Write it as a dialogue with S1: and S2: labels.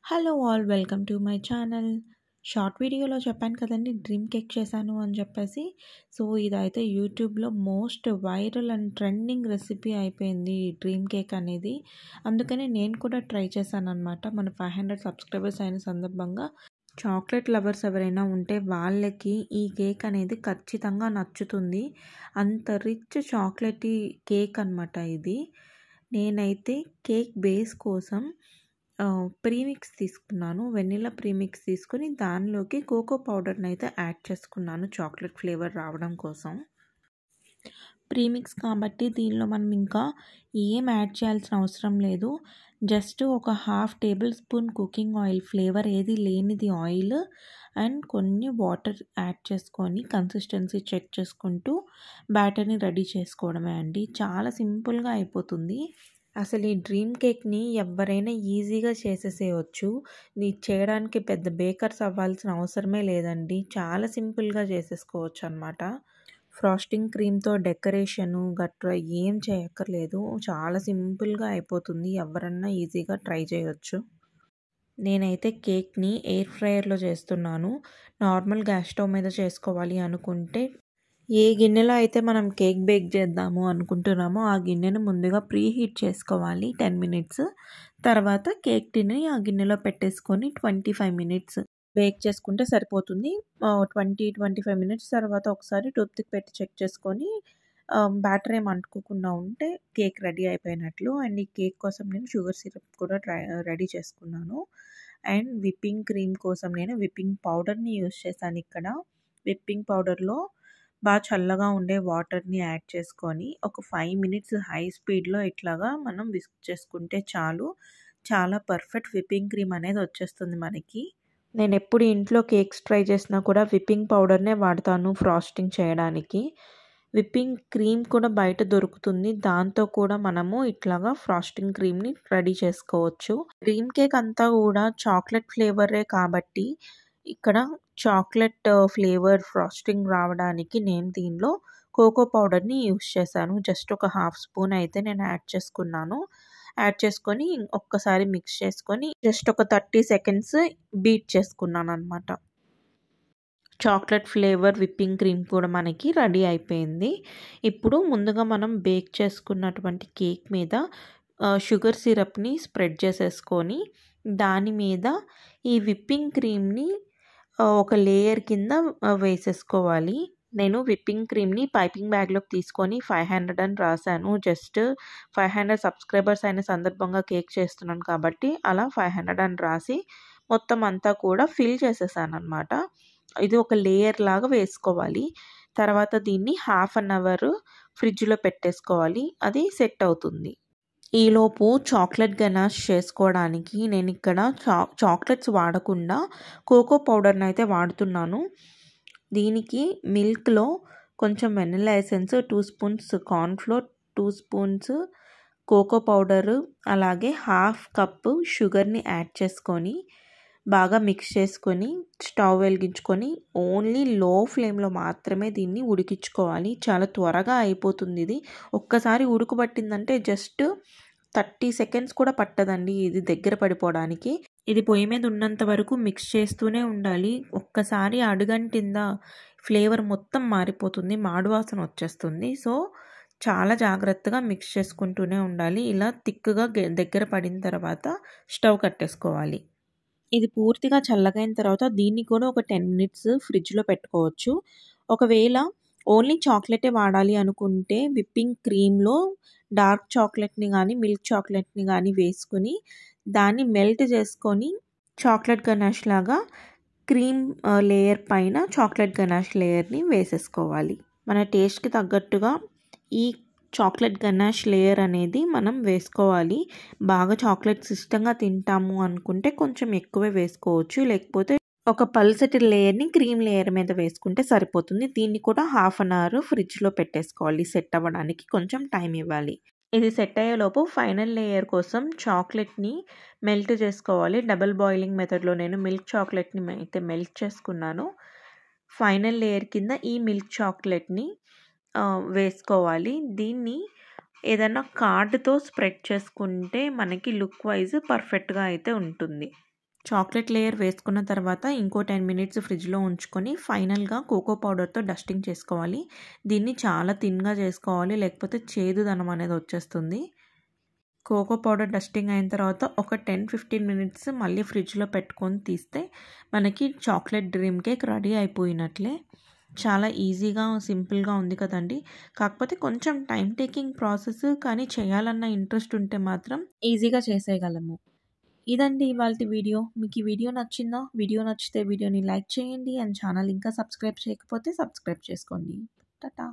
S1: Hello all welcome to my channel. Short వీడియోలో చెప్పాను కదండీ డ్రీమ్ కేక్ చేశాను అని చెప్పేసి. సో ఇదైతే యూట్యూబ్లో most viral and trending recipe అయిపోయింది ఈ డ్రీమ్ కేక్ అనేది. అందుకని నేను కూడా ట్రై చేశాను అనమాట. మన 500 సబ్స్క్రైబర్స్ అయిన సందర్భంగా చాక్లెట్ లవర్స్ ఎవరైనా ఉంటే వాళ్ళకి ఈ కేక్ అనేది ఖచ్చితంగా నచ్చుతుంది. అంత రిచ్ చాక్లెటీ కేక్ అనమాట ఇది. నేనైతే కేక్ బేస్ కోసం ప్రీమిక్స్ తీసుకున్నాను. వెనిలా ప్రీమిక్స్ తీసుకొని దానిలోకి కోకో పౌడర్ని అయితే యాడ్ చేసుకున్నాను చాక్లెట్ ఫ్లేవర్ రావడం కోసం. ప్రీమిక్స్ కాబట్టి దీనిలో మనం ఇంకా ఏం యాడ్ చేయాల్సిన అవసరం లేదు. జస్ట్ ఒక 1/2 table spoon cooking oil, flavour ఏది లేనిది ఆయిల్ అండ్ కొన్ని వాటర్ యాడ్ చేసుకొని కన్సిస్టెన్సీ చెక్ చేసుకుంటూ బ్యాటర్ని రెడీ చేసుకోవడమే అండి. చాలా సింపుల్గా అయిపోతుంది. అసలు ఈ డ్రీమ్ కేక్ని ఎవరైనా ఈజీగా చేసేసేయచ్చు. చేయడానికి పెద్ద బేకర్స్ అవ్వాల్సిన అవసరమే లేదండి. చాలా సింపుల్గా చేసేసుకోవచ్చు అనమాట. ఫ్రాస్టింగ్ క్రీమ్తో డెకరేషను గట్రా ఏం చేయక్కర్లేదు. చాలా సింపుల్గా అయిపోతుంది. ఎవరన్నా ఈజీగా ట్రై చేయొచ్చు. నేనైతే కేక్ని ఎయిర్ ఫ్రైయర్లో చేస్తున్నాను. నార్మల్ గ్యాస్ స్టవ్ మీద చేసుకోవాలి అనుకుంటే ఏ గిన్నెలో అయితే మనం కేక్ బేక్ చేద్దాము అనుకుంటున్నామో ఆ గిన్నెను ముందుగా ప్రీ హీట్ చేసుకోవాలి 10 మినిట్స్. తర్వాత కేక్ టిన్ని ఆ గిన్నెలో పెట్టేసుకొని 25 మినిట్స్ బేక్ చేసుకుంటే సరిపోతుంది. 20-25 మినిట్స్ తర్వాత ఒకసారి టూత్పిక్ పెట్టి చెక్ చేసుకొని బ్యాటర్ ఏం అంటుకోకుండా ఉంటే కేక్ రెడీ అయిపోయినట్లు. అండ్ ఈ కేక్ కోసం నేను షుగర్ సిరప్ కూడా రెడీ చేసుకున్నాను. అండ్ విప్పింగ్ క్రీమ్ కోసం నేను విప్పింగ్ పౌడర్ని యూస్ చేశాను. ఇక్కడ విప్పింగ్ పౌడర్లో బాగా చల్లగా ఉండే వాటర్ని యాడ్ చేసుకొని ఒక 5 మినిట్స్ హై స్పీడ్లో ఇట్లాగా మనం విస్క్ చేసుకుంటే చాలు. చాలా పర్ఫెక్ట్ విప్పింగ్ క్రీమ్ అనేది వచ్చేస్తుంది మనకి. నేను ఎప్పుడు ఇంట్లో కేక్స్ ట్రై చేసినా కూడా విప్పింగ్ పౌడర్నే వాడతాను ఫ్రాస్టింగ్ చేయడానికి. విప్పింగ్ క్రీమ్ కూడా బయట దొరుకుతుంది. దాంతో కూడా మనము ఇట్లాగా ఫ్రాస్టింగ్ క్రీమ్ని రెడీ చేసుకోవచ్చు. డ్రీమ్ కేక్ అంతా కూడా చాక్లెట్ ఫ్లేవరే కాబట్టి ఇక్కడ చాక్లెట్ ఫ్లేవర్ ఫ్రాస్టింగ్ రావడానికి నేను దీనిలో కోకో పౌడర్ని యూస్ చేశాను. జస్ట్ ఒక 1/2 స్పూన్ అయితే నేను యాడ్ చేసుకున్నాను. యాడ్ చేసుకొని ఒక్కసారి మిక్స్ చేసుకొని జస్ట్ ఒక 30 సెకండ్స్ బీట్ చేసుకున్నాను అనమాట. చాక్లెట్ ఫ్లేవర్ విప్పింగ్ క్రీమ్ కూడా మనకి రెడీ అయిపోయింది. ఇప్పుడు ముందుగా మనం బేక్ చేసుకున్నటువంటి కేక్ మీద షుగర్ సిరప్ని స్ప్రెడ్ చేసేసుకొని దాని మీద ఈ విప్పింగ్ క్రీమ్ని ఒక లేయర్ కింద వేసేసుకోవాలి. నేను విప్పింగ్ క్రీమ్ని పైపింగ్ బ్యాగ్లోకి తీసుకొని 500 అని రాశాను. జస్ట్ 500 సబ్స్క్రైబర్స్ అయిన సందర్భంగా కేక్ చేస్తున్నాను కాబట్టి అలా 500 అని రాసి మొత్తం అంతా కూడా ఫిల్ చేసేసాను అనమాట. ఇది ఒక లేయర్ లాగా వేసుకోవాలి. తర్వాత దీన్ని 1/2 అవర్ ఫ్రిడ్జ్లో పెట్టేసుకోవాలి. అది సెట్ అవుతుంది. ఈలోపు చాక్లెట్ గనాష్ చేసుకోవడానికి నేను ఇక్కడ చాక్లెట్స్ వాడకుండా కోకో పౌడర్ని అయితే వాడుతున్నాను. దీనికి మిల్క్లో కొంచెం vanilla essence, 2 spoons cornflour, 2 spoons cocoa powder, అలాగే 1/2 కప్పు షుగర్ని యాడ్ చేసుకొని బాగా మిక్స్ చేసుకొని స్టవ్ వెలిగించుకొని ఓన్లీ లో ఫ్లేమ్లో మాత్రమే దీన్ని ఉడికించుకోవాలి. చాలా త్వరగా అయిపోతుంది ఇది. ఒక్కసారి ఉడుకుబట్టిందంటే జస్ట్ 30 సెకండ్స్ కూడా పట్టదండి ఇది దగ్గర పడిపోవడానికి. ఇది పొయ్యి మీద ఉన్నంత వరకు మిక్స్ చేస్తూనే ఉండాలి. ఒక్కసారి అడుగంటిందా ఫ్లేవర్ మొత్తం మారిపోతుంది, మాడు వాసన వచ్చేస్తుంది. సో చాలా జాగ్రత్తగా మిక్స్ చేసుకుంటూనే ఉండాలి. ఇలా థిక్గా దగ్గర పడిన తర్వాత స్టవ్ కట్టేసుకోవాలి. ఇది పూర్తిగా చల్లగైన తర్వాత దీన్ని కూడా ఒక 10 మినిట్స్ ఫ్రిడ్జ్లో పెట్టుకోవచ్చు. ఒకవేళ ఓన్లీ చాక్లెటే వాడాలి అనుకుంటే విప్పింగ్ క్రీమ్లో డార్క్ చాక్లెట్ని కానీ మిల్క్ చాక్లెట్ని కానీ వేసుకుని దాన్ని మెల్ట్ చేసుకొని చాక్లెట్ గనాష్ లాగా క్రీమ్ లేయర్ పైన చాక్లెట్ గనాష్ లేయర్ని వేసేసుకోవాలి. మన టేస్ట్కి తగ్గట్టుగా ఈ చాక్లెట్ గనాష్ లేయర్ అనేది మనం వేసుకోవాలి. బాగా చాక్లెట్స్ ఇష్టంగా తింటాము అనుకుంటే కొంచెం ఎక్కువే వేసుకోవచ్చు. లేకపోతే ఒక పల్సటి లేయర్ని క్రీమ్ లేయర్ మీద వేసుకుంటే సరిపోతుంది. దీన్ని కూడా 1/2 అవర్ ఫ్రిడ్జ్లో పెట్టేసుకోవాలి. సెట్ అవ్వడానికి కొంచెం టైం ఇవ్వాలి. ఇది సెట్ అయ్యేలోపు ఫైనల్ లేయర్ కోసం చాక్లెట్ని మెల్ట్ చేసుకోవాలి. డబుల్ బాయిలింగ్ మెథడ్లో నేను మిల్క్ చాక్లెట్ని అయితే మెల్ట్ చేసుకున్నాను. ఫైనల్ లేయర్ కింద ఈ మిల్క్ చాక్లెట్ని వేసుకోవాలి. దీన్ని ఏదైనా కార్డ్తో స్ప్రెడ్ చేసుకుంటే మనకి లుక్ వైజ్ పర్ఫెక్ట్గా అయితే ఉంటుంది. చాక్లెట్ లేయర్ వేసుకున్న తర్వాత ఇంకో 10 మినిట్స్ ఫ్రిడ్జ్‌లో ఉంచుకొని ఫైనల్‌గా కోకో పౌడర్‌తో డస్టింగ్ చేసుకోవాలి. దీన్ని చాలా థిన్‌గా చేసుకోవాలి. లేకపోతే చేదుదనం అనేది వచ్చేస్తుంది. కోకో పౌడర్ డస్టింగ్ అయిన తర్వాత ఒక 10-15 మినిట్స్ మళ్ళీ ఫ్రిడ్జ్‌లో పెట్టుకొని తీస్తే మనకి చాక్లెట్ డ్రీమ్ కేక్ రెడీ అయిపోయినట్లే. చాలా ఈజీగా, సింపుల్‌గా ఉంది కదండీ! కాకపోతే కొంచెం టైమ్ టేకింగ్ ప్రాసెస్, కానీ చేయాలన్న ఇంట్రెస్ట్ ఉంటే మాత్రం ఈజీగా చేసేయగలము. ఇదండి ఇవాల్టి వీడియో. మీకు ఈ వీడియో నచ్చిందా? వీడియో నచ్చితే వీడియోని లైక్ చేయండి. అండ్ ఛానల్ ఇంకా సబ్స్క్రైబ్ చేయకపోతే సబ్స్క్రైబ్ చేసుకోండి. టాటా.